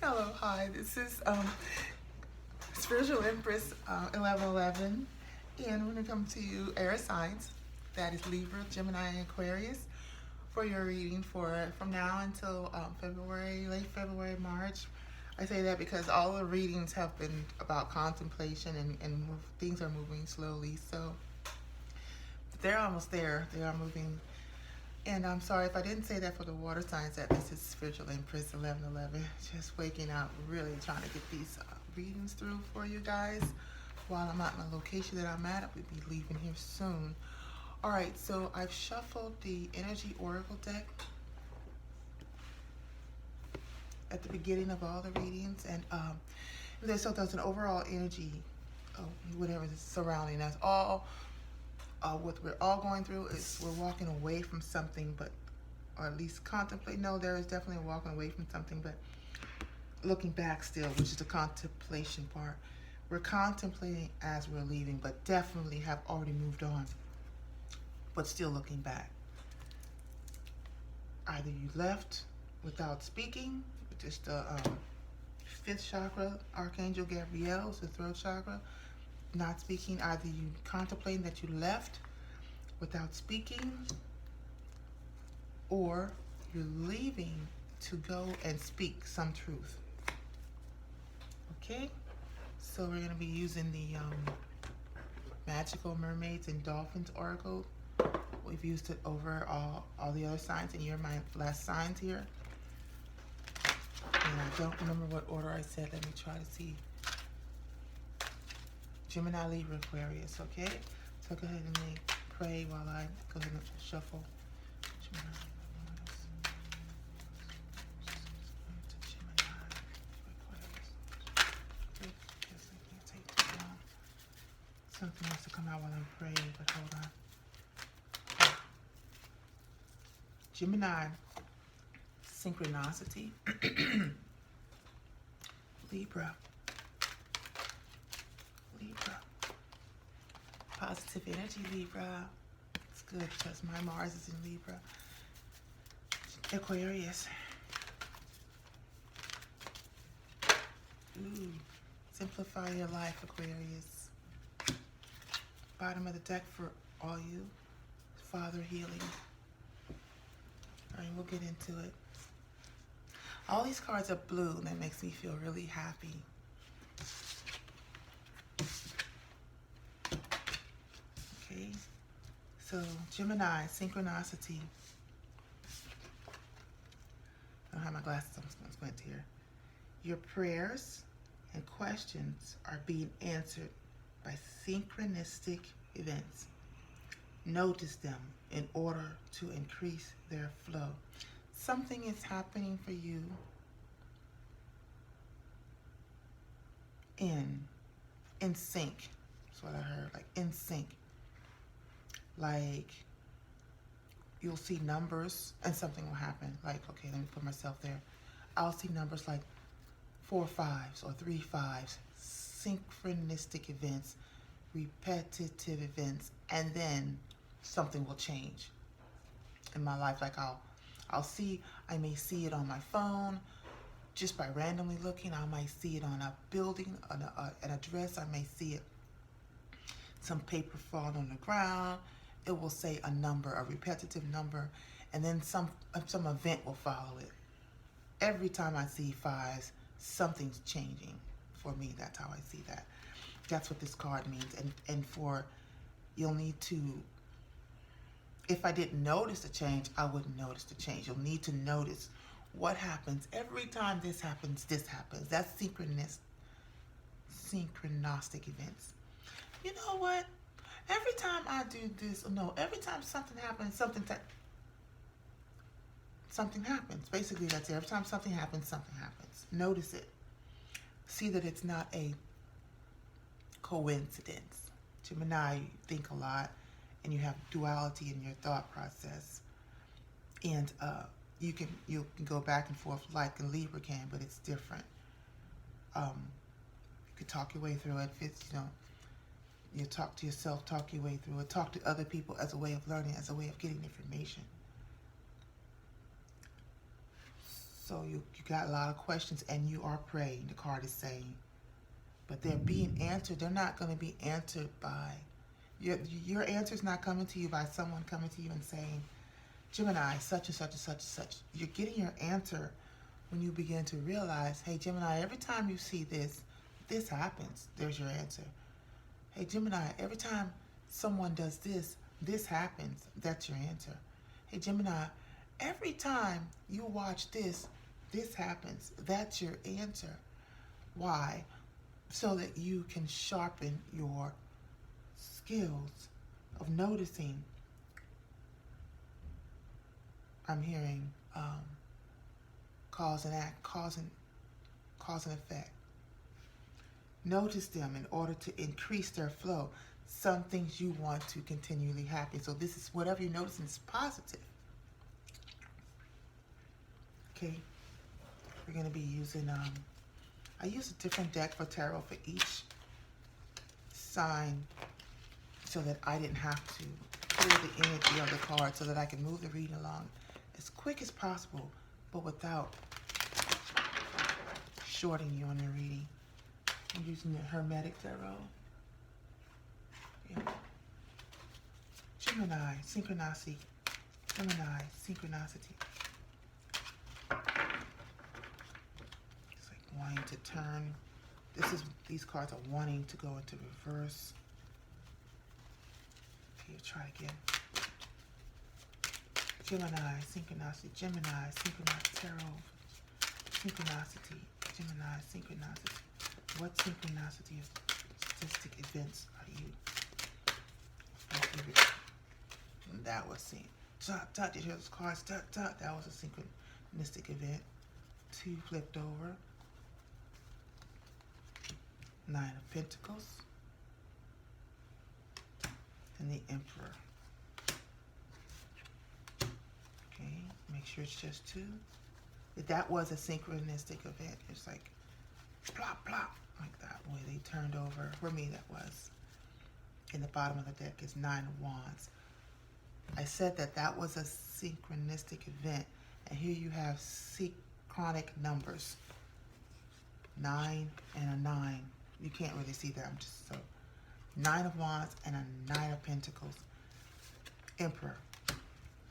Hello, hi. This is Spiritual Empress 1111, and we're going to come to you air signs. That is Libra, Gemini, and Aquarius for your reading for from now until February, late February, March. I say that because all the readings have been about contemplation and things are moving slowly. So they're almost there. They are moving. And I'm sorry if I didn't say that for the water signs, that this is Spiritual Empress 1111. Just waking up, really trying to get these readings through for you guys while I'm at my location that I'm at. We'll be leaving here soon. All right, so I've shuffled the Energy Oracle deck at the beginning of all the readings. And there's an overall energy, whatever is surrounding us. What we're all going through is we're walking away from something, or at least contemplate. No, there is definitely a walking away from something, but looking back still, which is the contemplation part. We're contemplating as we're leaving, but definitely have already moved on, but still looking back. Either you left without speaking, just the fifth chakra, Archangel Gabriel's the throat chakra, not speaking. Either you contemplating that you left without speaking, or you're leaving to go and speak some truth. Okay, so we're going to be using the Magical Mermaids and Dolphins Oracle. We've used it over all the other signs, and you're my last signs here. And I don't remember what order I said. Let me try to see. Gemini, Libra, Aquarius, okay? So go ahead and pray while I go ahead and shuffle. Gemini, something wants to come out while I'm praying, but hold on. Gemini, synchronicity. Libra. Positive energy, Libra. It's good because my Mars is in Libra. Aquarius. Ooh. Simplify your life, Aquarius. Bottom of the deck for all you. Father healing. All right, we'll get into it. All these cards are blue, and that makes me feel really happy. Okay, so Gemini, synchronicity. I don't have my glasses, I'm just going to squint here. Your prayers and questions are being answered by synchronistic events. Notice them in order to increase their flow. Something is happening for you in sync. That's what I heard, like in sync. Like you'll see numbers and something will happen. Like, okay, let me put myself there. I'll see numbers like 4 5s or 3 5s, synchronistic events, repetitive events, and then something will change in my life. Like I may see it on my phone just by randomly looking. I might see it on a building, on an address. I may see it, some paper falling on the ground. It will say a number, a repetitive number, and then some event will follow it. Every time I see 5s, something's changing for me. That's how I see that. That's what this card means. And you'll need to, if I didn't notice the change, I wouldn't notice the change. You'll need to notice what happens every time this happens, this happens. That's synchronistic events. You know what? Every time I do this, every time something happens, something happens. Basically, that's it. Every time something happens, something happens. Notice it. See that it's not a coincidence. Gemini, you think a lot, and you have duality in your thought process. And you can go back and forth like a Libra can, but it's different. You could talk your way through it. If it's, you talk to yourself, talk your way through it. Talk to other people as a way of learning, as a way of getting information. So you got a lot of questions and you are praying, the card is saying. But they're being answered. They're not going to be answered by... Your answer is not coming to you by someone coming to you and saying, Gemini, such and such and such and such. You're getting your answer when you begin to realize, hey, Gemini, every time you see this, this happens. There's your answer. Hey, Gemini, every time someone does this, this happens. That's your answer. Hey, Gemini, every time you watch this, this happens. That's your answer. Why? So that you can sharpen your skills of noticing. I'm hearing cause and act, cause and effect. Notice them in order to increase their flow. Some things you want to continually happen. So this is whatever you're noticing is positive. Okay, we're going to be using, I use a different deck for tarot for each sign so that I didn't have to clear the energy of the card so that I can move the reading along as quick as possible, but without shorting you on the reading. I'm using the Hermetic Tarot. Yeah. Gemini, synchronicity. Gemini, synchronicity. It's like wanting to turn. These cards are wanting to go into reverse. Okay, try again. Gemini, synchronicity. Gemini, synchronicity. Tarot. Synchronicity. Gemini, synchronicity. What synchronicity of statistic events are you? And that was seen. Dot, dot, did you hear those cards? Dot, dot. That was a synchronistic event. 2 flipped over. 9 of Pentacles. And the Emperor. Okay, make sure it's just 2. That was a synchronistic event. It's like plop, plop, like that way they turned over. For me, that was. In the bottom of the deck is 9 of Wands. I said that was a synchronistic event. And here you have synchronic numbers. 9 and a 9. You can't really see that. I'm just so. 9 of Wands and a 9 of Pentacles. Emperor.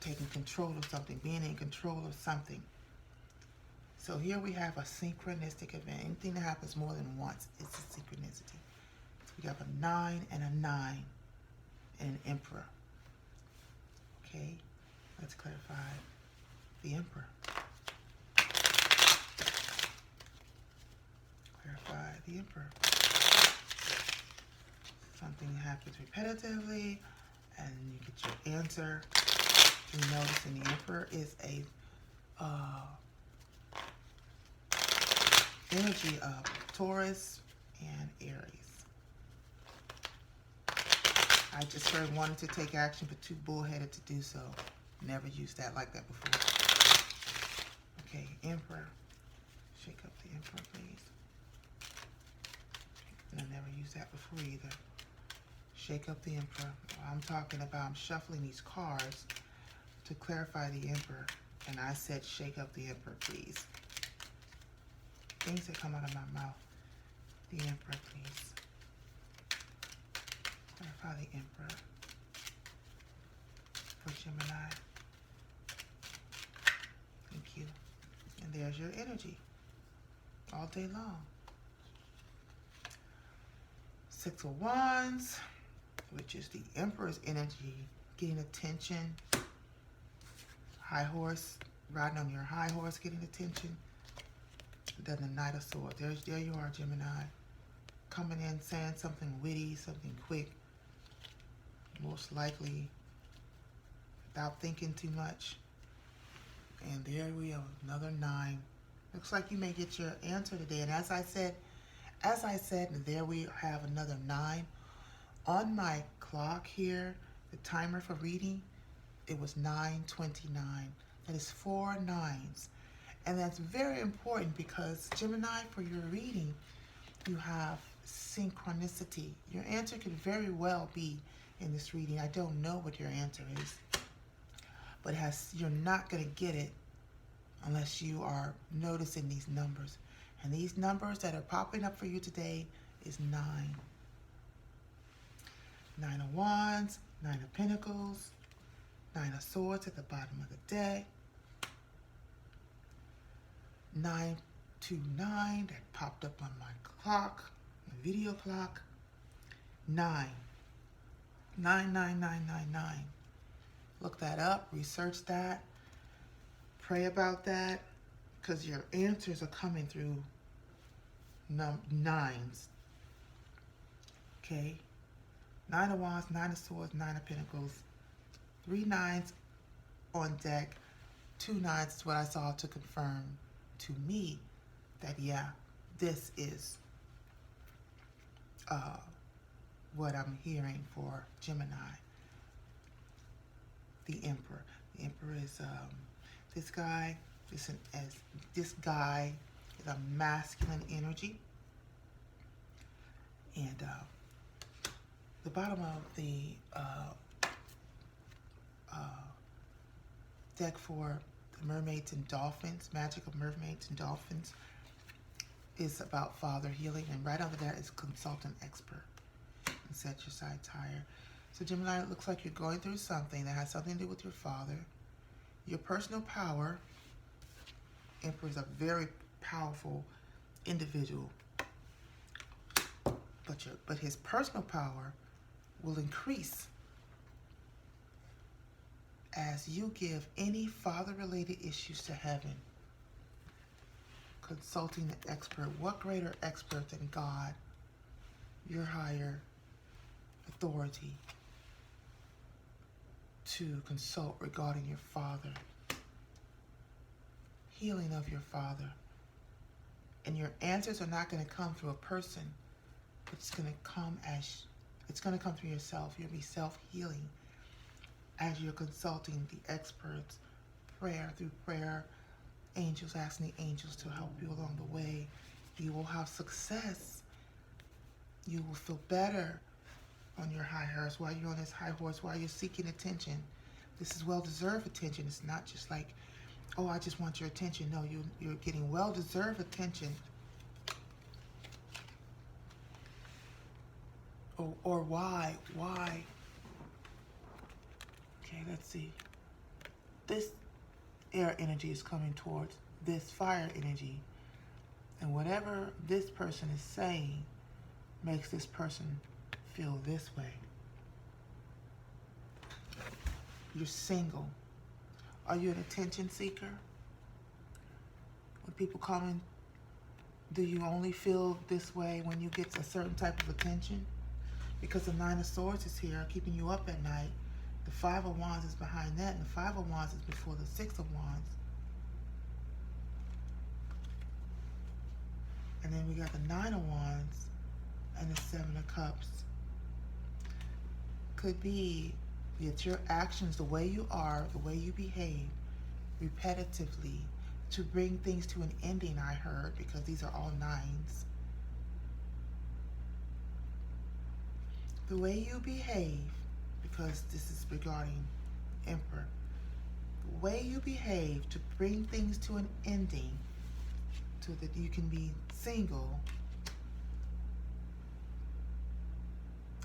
Taking control of something. Being in control of something. So here we have a synchronistic event. Anything that happens more than once is a synchronicity. So we have a 9 and a 9 and an Emperor. Okay, let's clarify the Emperor. Clarify the Emperor. Something happens repetitively and you get your answer. You notice in the Emperor is a energy of Taurus and Aries. I just heard wanting to take action, but too bullheaded to do so. Never used that like that before. Okay, Emperor. Shake up the Emperor, please. And I never used that before either. Shake up the Emperor. I'm talking about, I'm shuffling these cards to clarify the Emperor. And I said, shake up the Emperor, please. Things that come out of my mouth. The Emperor, please. Clarify the Emperor for Gemini. Thank you. And there's your energy all day long. 6 of Wands, which is the Emperor's energy, getting attention. High horse, riding on your high horse, getting attention. Then the Knight of Swords. There you are, Gemini. Coming in, saying something witty, something quick. Most likely without thinking too much. And there we have another 9. Looks like you may get your answer today. And as I said, there we have another 9. On my clock here, the timer for reading, it was 9:29. That is 4 9s. And that's very important because, Gemini, for your reading, you have synchronicity. Your answer could very well be in this reading. I don't know what your answer is, but you're not going to get it unless you are noticing these numbers. And these numbers that are popping up for you today is 9. 9 of Wands, 9 of Pentacles, 9 of Swords at the bottom of the deck. 929 that popped up on my clock, my video clock. 9. 99999. Look that up, research that, pray about that, because your answers are coming through nines. Okay? 9 of Wands, 9 of Swords, 9 of Pentacles. 3 nines on deck. 2 nines is what I saw to confirm to me that, yeah, this is what I'm hearing for Gemini. The Emperor. The Emperor is this guy. This guy is a masculine energy, and the bottom of the deck for the Mermaids and Dolphins, Magic of Mermaids and Dolphins, is about father healing, and right under that is consultant expert. And set your sights higher. So Gemini, it looks like you're going through something that has something to do with your father. Your personal power. Emperor is a very powerful individual, but his personal power will increase as you give any father-related issues to heaven. Consulting the expert. What greater expert than God, your higher authority, to consult regarding your father, healing of your father. And your answers are not going to come through a person, but it's going to come through yourself. You'll be self-healing as you're consulting the experts, through prayer, angels, asking the angels to help you along the way. You will have success. You will feel better on your high horse, while you're on this high horse, while you're seeking attention. This is well-deserved attention. It's not just like, oh, I just want your attention. No, you're getting well-deserved attention. Or why? Why? Okay, let's see. This air energy is coming towards this fire energy. And whatever this person is saying makes this person feel this way. You're single. Are you an attention seeker? When people comment, do you only feel this way when you get a certain type of attention? Because the 9 of Swords is here, keeping you up at night. The 5 of Wands is behind that, and the 5 of Wands is before the 6 of Wands. And then we got the 9 of Wands and the 7 of Cups. Could be that your actions, the way you are, the way you behave repetitively to bring things to an ending, I heard, because these are all 9s. The way you behave, because this is regarding Emperor, the way you behave to bring things to an ending so that you can be single.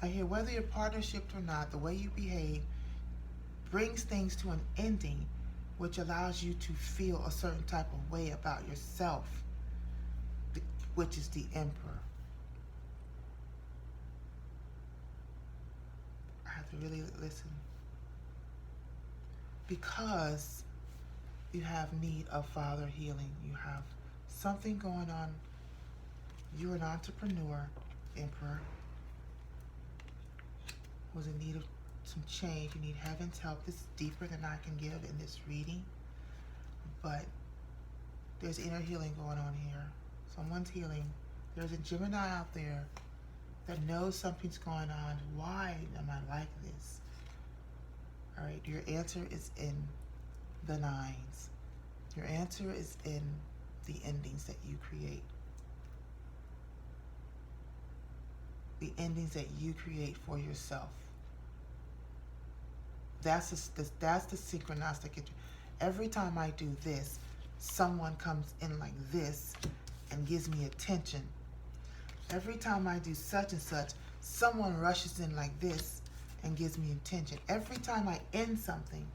I hear whether you're partnership or not, the way you behave brings things to an ending, which allows you to feel a certain type of way about yourself, which is the Emperor. I have to really listen. Because you have need of father healing. You have something going on. You're an entrepreneur, Emperor, who's in need of some change. You need heaven's help. This is deeper than I can give in this reading, but there's inner healing going on here. Someone's healing. There's a Gemini out there that knows something's going on. Why am I like this? All right, your answer is in the 9s. Your answer is in the endings that you create. The endings that you create for yourself. That's the synchronistic. Every time I do this, someone comes in like this and gives me attention. Every time I do such and such, someone rushes in like this and gives me attention. Every time I end something,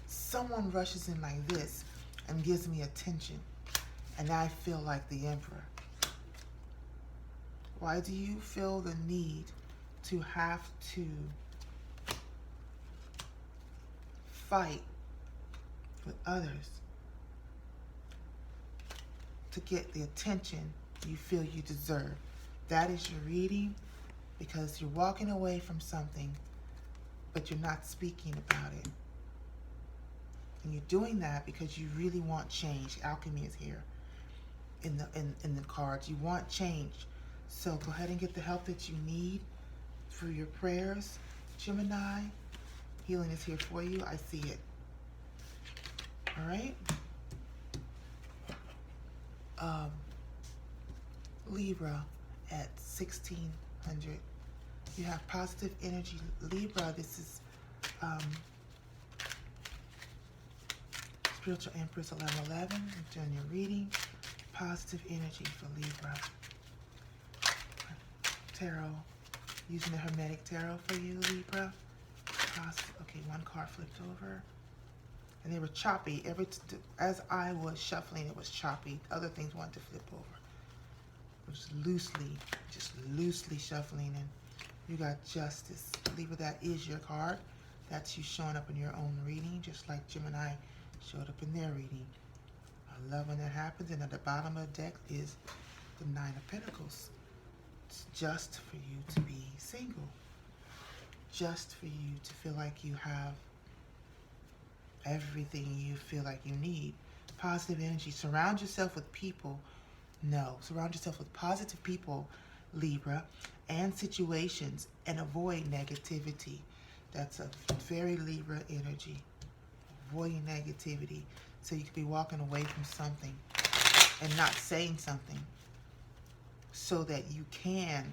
someone rushes in like this and gives me attention. And I feel like the emperor. Why do you feel the need to have to fight with others to get the attention you feel you deserve? That is your reading, because you're walking away from something, but you're not speaking about it. And you're doing that because you really want change. Alchemy is here in the cards. You want change. So go ahead and get the help that you need through your prayers. Gemini, healing is here for you. I see it. All right. Libra at 1600. You have positive energy. Libra, this is Spiritual Empress 1111. I'm doing your reading. Positive energy for Libra. Tarot. Using the Hermetic Tarot for you, Libra. Okay, one card flipped over. And they were choppy. As I was shuffling, it was choppy. Other things wanted to flip over. It was just loosely shuffling. And you got Justice. Libra, that is your card. That's you showing up in your own reading, just like Gemini showed up in their reading. I love when that happens. And at the bottom of the deck is the Nine of Pentacles. It's just for you to be single. Just for you to feel like you have everything you feel like you need. Positive energy. Surround yourself with people. No. Surround yourself with positive people, Libra, and situations, and avoid negativity. That's a very Libra energy. Avoiding negativity. So you could be walking away from something and not saying something so that you can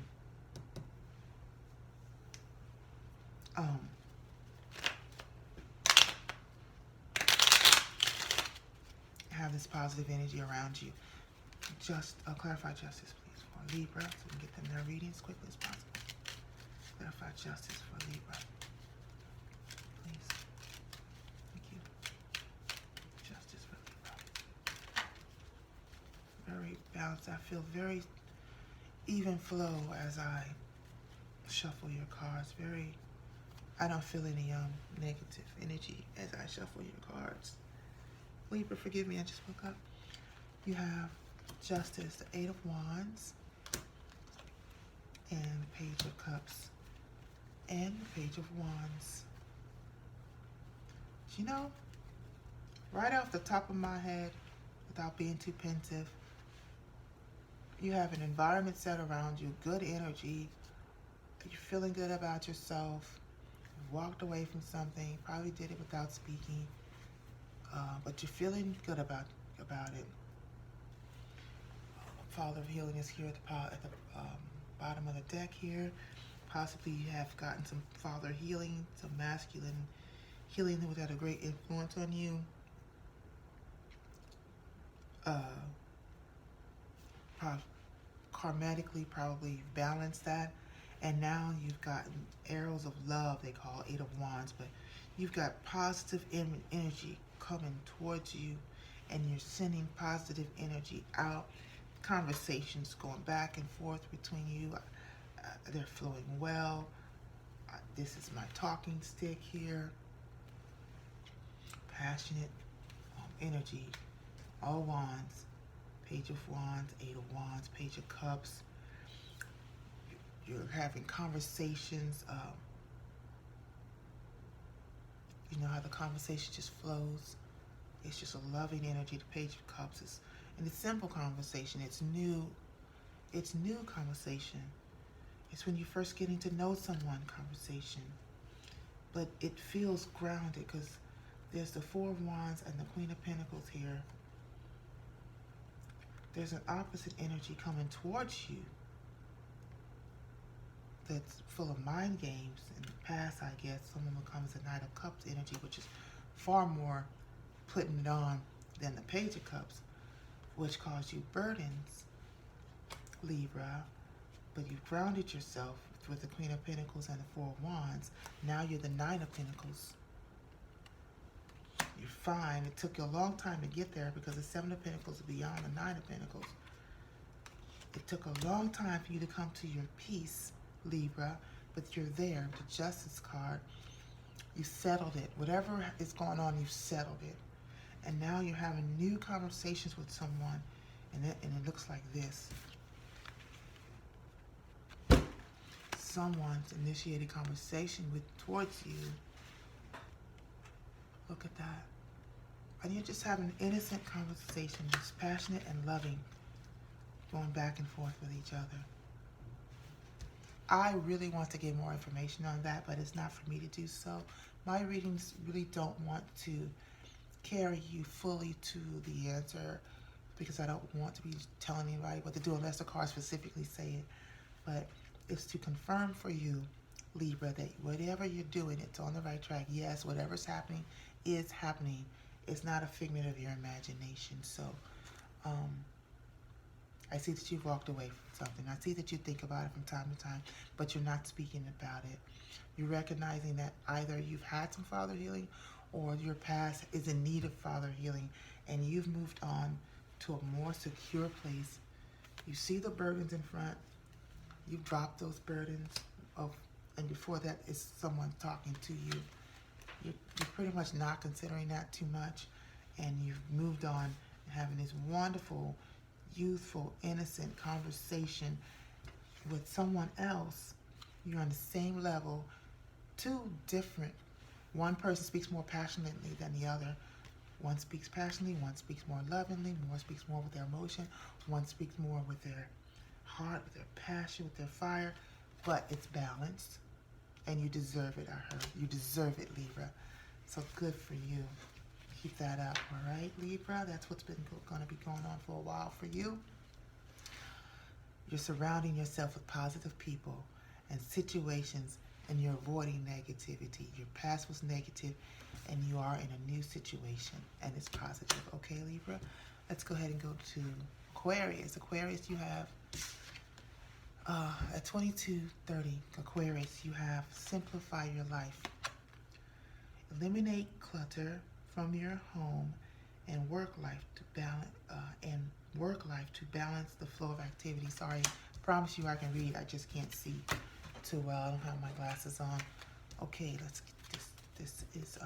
have this positive energy around you. Just clarify justice, please, for Libra, so we can get them their readings as quickly as possible. Clarify justice for Libra, please. Thank you. Justice for Libra. Very balanced. I feel very even flow as I shuffle your cards. I don't feel any negative energy as I shuffle your cards. Libra, forgive me, I just woke up. You have Justice, the Eight of Wands, and the Page of Cups, and the Page of Wands. You know, right off the top of my head, without being too pensive, you have an environment set around you, good energy, you're feeling good about yourself, you walked away from something, probably did it without speaking, but you're feeling good about it. Father of Healing is here at the bottom of the deck here. Possibly you have gotten some Father healing, some masculine healing that had a great influence on you. Karmatically probably balanced that. And now you've gotten arrows of love, they call Eight of Wands, but you've got positive energy coming towards you, and you're sending positive energy out. Conversations going back and forth between you, they're flowing well. This is my talking stick here. Passionate energy, all wands, Page of Wands, Eight of Wands, Page of Cups. You're having conversations. You know how the conversation just flows. It's just a loving energy. The Page of Cups is, and it's simple conversation. It's new conversation. It's when you're first getting to know someone conversation. But it feels grounded because there's the Four of Wands and the Queen of Pentacles here. There's an opposite energy coming towards you that's full of mind games. In the past, I guess, someone becomes a Knight of Cups energy, which is far more putting it on Then the Page of Cups, which caused you burdens, Libra, but you've grounded yourself with the Queen of Pentacles and the Four of Wands. Now you're the Nine of Pentacles. You're fine. It took you a long time to get there because the Seven of Pentacles is beyond the Nine of Pentacles. It took a long time for you to come to your peace, Libra, but you're there. The Justice card, you settled it. Whatever is going on, you've settled it. And now you're having new conversations with someone, and it looks like this. Someone's initiated conversation towards you. Look at that. And you're just having an innocent conversation, just passionate and loving, going back and forth with each other. I really want to get more information on that, but it's not for me to do so. My readings really don't want to carry you fully to the answer because I don't want to be telling anybody what to do unless the cards specifically say it. But it's to confirm for you, Libra, that whatever you're doing, it's on the right track. Yes, whatever's happening is happening. It's not a figment of your imagination. So I see that you've walked away from something. I see that you think about it from time to time, but you're not speaking about it. You're recognizing that either you've had some father healing or your past is in need of father healing, and you've moved on to a more secure place. You see the burdens in front. You've dropped those burdens, and before that is someone talking to you. You're pretty much not considering that too much, and you've moved on and having this wonderful, youthful, innocent conversation with someone else. You're on the same level, two different. One person speaks more passionately than the other. One speaks passionately, one speaks more lovingly, one speaks more with their emotion, one speaks more with their heart, with their passion, with their fire, but it's balanced, and you deserve it, I heard. You deserve it, Libra. So good for you. Keep that up, all right, Libra? That's what's been going to be going on for a while for you. You're surrounding yourself with positive people and situations, and you're avoiding negativity. Your past was negative, and you are in a new situation, and it's positive. Okay, Libra? Let's go ahead and go to Aquarius. Aquarius, you have, at 2230, Aquarius, you have simplify your life. Eliminate clutter from your home and work life to balance the flow of activity. Sorry, I promise you I can read. I just can't see too well. I don't have my glasses on. Okay, let's get this. This is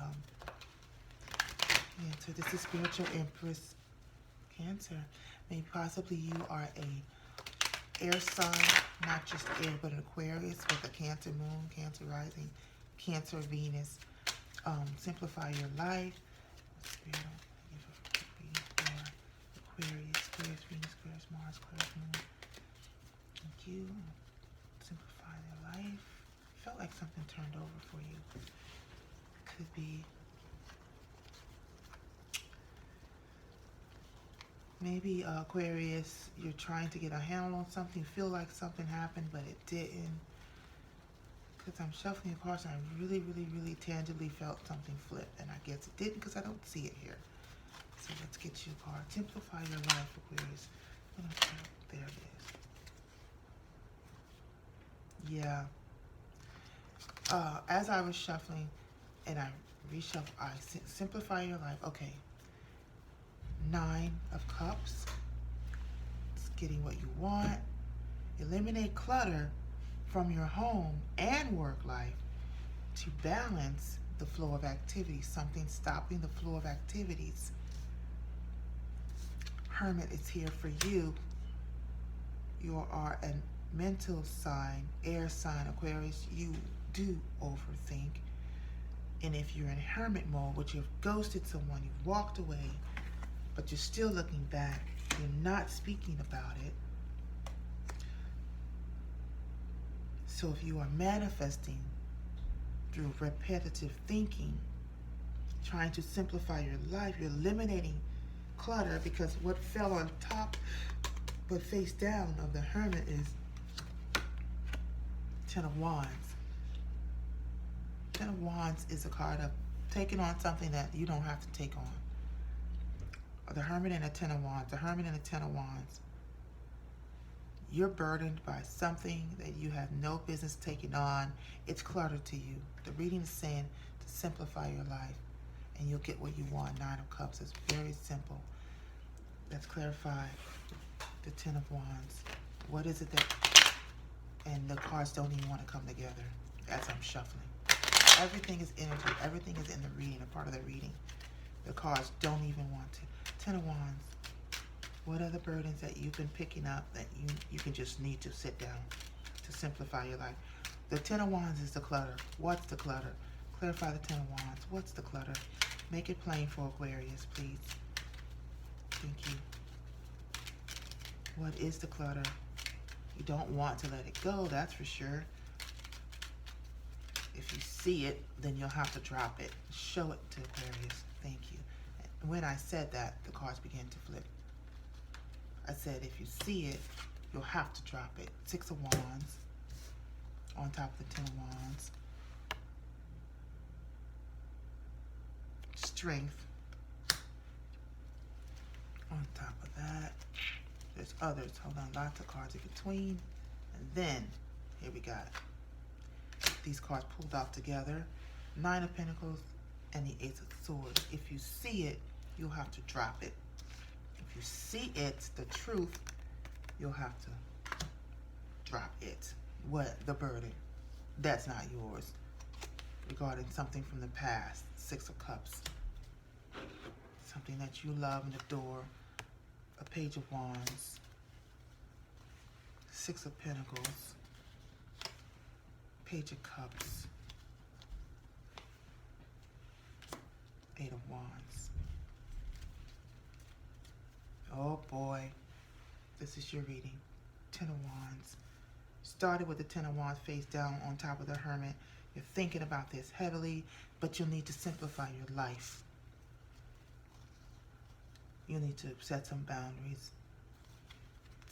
Cancer. This is Spiritual Empress Cancer. Maybe possibly you are a air sign, not just air, but an Aquarius with a Cancer moon, Cancer rising, Cancer Venus. Simplify your life. Aquarius, Aquarius, Venus, Aquarius, Mars, Aquarius, Moon. Thank you. Simplify their life. Felt like something turned over for you. Could be maybe Aquarius, you're trying to get a handle on something, feel like something happened, but it didn't. Because I'm shuffling the cards and I really, really, really tangibly felt something flip, and I guess it didn't because I don't see it here. So let's get you a card. Simplify your life, Aquarius. There it is. Yeah. As I was shuffling and I reshuffle, I simplify your life. Okay. 9 of Cups. It's getting what you want. Eliminate clutter from your home and work life to balance the flow of activities. Something stopping the flow of activities. Hermit is here for you. You are a mental sign, air sign, Aquarius. You do overthink. And if you're in hermit mode, which you've ghosted someone, you've walked away, but you're still looking back, you're not speaking about it. So if you are manifesting through repetitive thinking, trying to simplify your life, you're eliminating clutter, because what fell on top but face down of the Hermit is 10 of Wands. 10 of Wands is a card of taking on something that you don't have to take The Hermit and the Ten of Wands. The Hermit and the Ten of Wands. You're burdened by something that you have no business taking on. It's cluttered to you. The reading is saying to simplify your life and you'll get what you want. Nine of Cups is very simple. Let's clarify the Ten of Wands. What is it that, and the cards don't even want to come together as I'm shuffling. Everything is energy. Everything is in the reading, a part of the reading. The cards don't even want to. Ten of Wands. What are the burdens that you've been picking up that you can just need to sit down to simplify your life? The Ten of Wands is the clutter. What's the clutter? Clarify the Ten of Wands. What's the clutter? Make it plain for Aquarius, please. Thank you. What is the clutter? You don't want to let it go, that's for sure. If you see it, then you'll have to drop it. Show it to Aquarius. Thank you. And when I said that, the cards began to flip. I said, if you see it, you'll have to drop it. Six of Wands on top of the Ten of Wands. Strength on top of that. There's others. Hold on, lots of cards in between. And then, here we got it. These cards pulled out together. Nine of Pentacles and the Ace of Swords. If you see it, you'll have to drop it. If you see it, the truth, you'll have to drop it. What? The burden. That's not yours. Regarding something from the past. Six of Cups. Something that you love and adore. A Page of Wands. Six of Pentacles. Page of Cups. Eight of Wands. Oh boy, this is your reading. Ten of Wands. Started with the Ten of Wands face down on top of the Hermit. You're thinking about this heavily, but you'll need to simplify your life. You'll need to set some boundaries.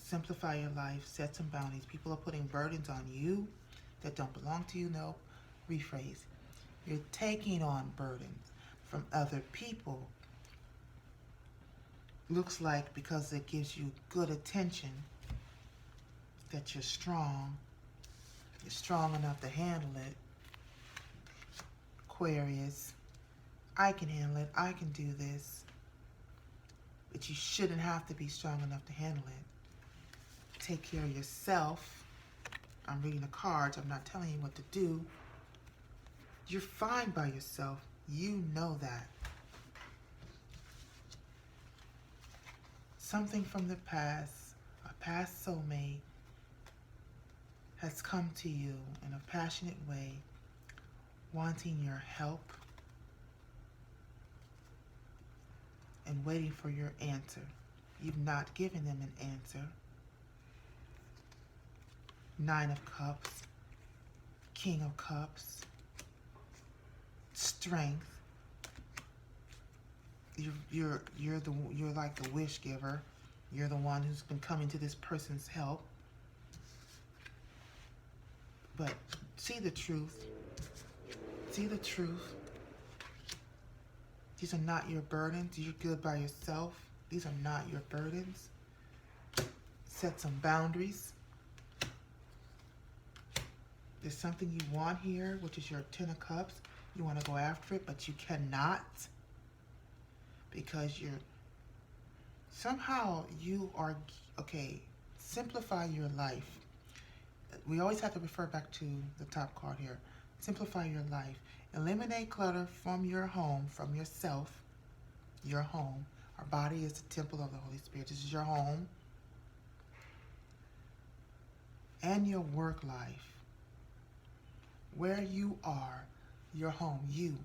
Simplify your life, set some boundaries. People are putting burdens on you that don't belong to you. No, rephrase. You're taking on burdens from other people. Looks like because it gives you good attention that you're strong. You're strong enough to handle it. Aquarius, I can handle it. I can do this. But you shouldn't have to be strong enough to handle it. Take care of yourself. I'm reading the cards. I'm not telling you what to do. You're fine by yourself. You know that. Something from the past, a past soulmate, has come to you in a passionate way, wanting your help and waiting for your answer. You've not given them an answer. Nine of Cups, King of Cups, Strength. You're like the wish giver. You're the one who's been coming to this person's help. But see the truth. See the truth. These are not your burdens. You're good by yourself. These are not your burdens. Set some boundaries. There's something you want here, which is your Ten of Cups. You want to go after it, but you cannot. Because somehow you are, okay, simplify your life. We always have to refer back to the top card here. Simplify your life. Eliminate clutter from your home, from yourself, your home. Our body is the temple of the Holy Spirit. This is your home. And your work life. Where you are, your home, you.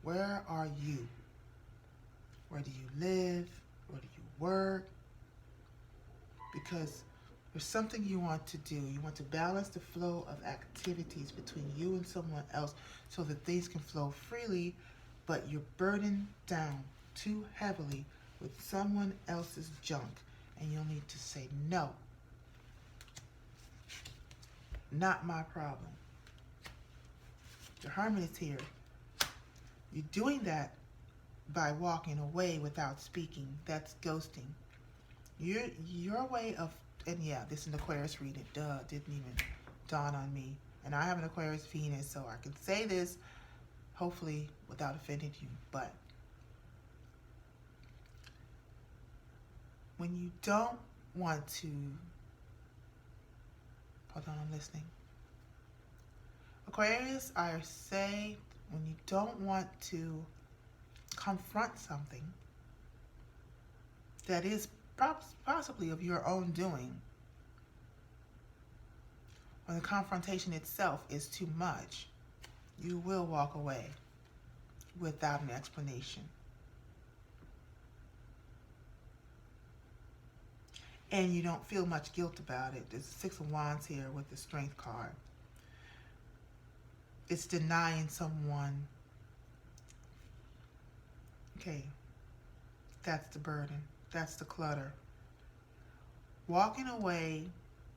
Where are you? Where do you live? Where do you work? Because there's something you want to do. You want to balance the flow of activities between you and someone else so that things can flow freely, but you're burdened down too heavily with someone else's junk. And you'll need to say, no, not my problem. The Hermit is here. You're doing that by walking away without speaking. That's ghosting. Your way of, and yeah, this is an Aquarius reading. Duh, didn't even dawn on me. And I have an Aquarius Venus, so I can say this hopefully without offending you. But when you don't want to, hold on, I'm listening. Aquarius, I say when you don't want to confront something that is possibly of your own doing, when the confrontation itself is too much, you will walk away without an explanation. And you don't feel much guilt about it. There's 6 of Wands here with the Strength card. It's denying someone. Okay, that's the burden. That's the clutter. Walking away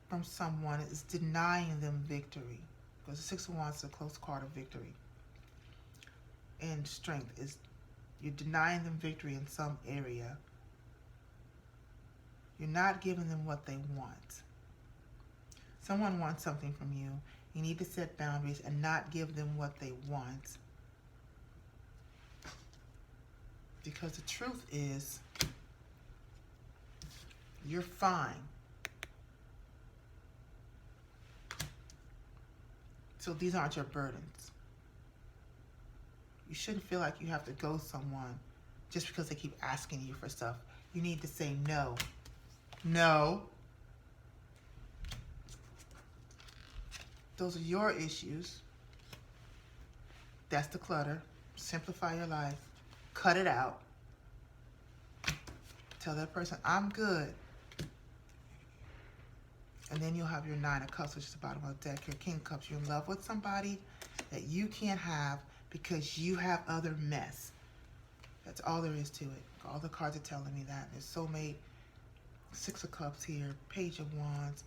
from someone is denying them victory. Because the 6 of Wands is a close card of victory. And Strength is, you're denying them victory in some area. You're not giving them what they want. Someone wants something from you. You need to set boundaries and not give them what they want. Because the truth is, you're fine. So these aren't your burdens. You shouldn't feel like you have to ghost someone just because they keep asking you for stuff. You need to say no. No. Those are your issues. That's the clutter. Simplify your life. Cut it out. Tell that person, I'm good. And then you'll have your 9 of Cups, which is the bottom of the deck. Your King of Cups. You're in love with somebody that you can't have because you have other mess. That's all there is to it. All the cards are telling me that. There's soulmate, 6 of Cups here, Page of Wands.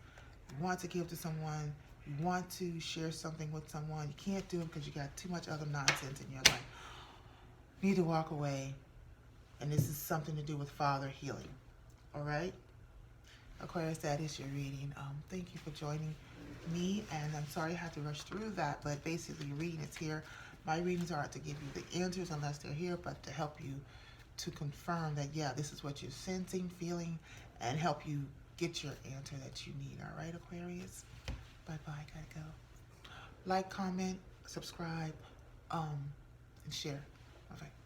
You want to give to someone. You want to share something with someone. You can't do it because you got too much other nonsense in your life. You need to walk away. And this is something to do with father healing. All right? Aquarius, that is your reading. Thank you for joining me. And I'm sorry I had to rush through that. But basically, your reading is here. My readings aren't to give you the answers unless they're here, but to help you to confirm that, yeah, this is what you're sensing, feeling, and help you get your answer that you need. All right, Aquarius? Bye-bye. Gotta go. Like, comment, subscribe, and share. Bye-bye.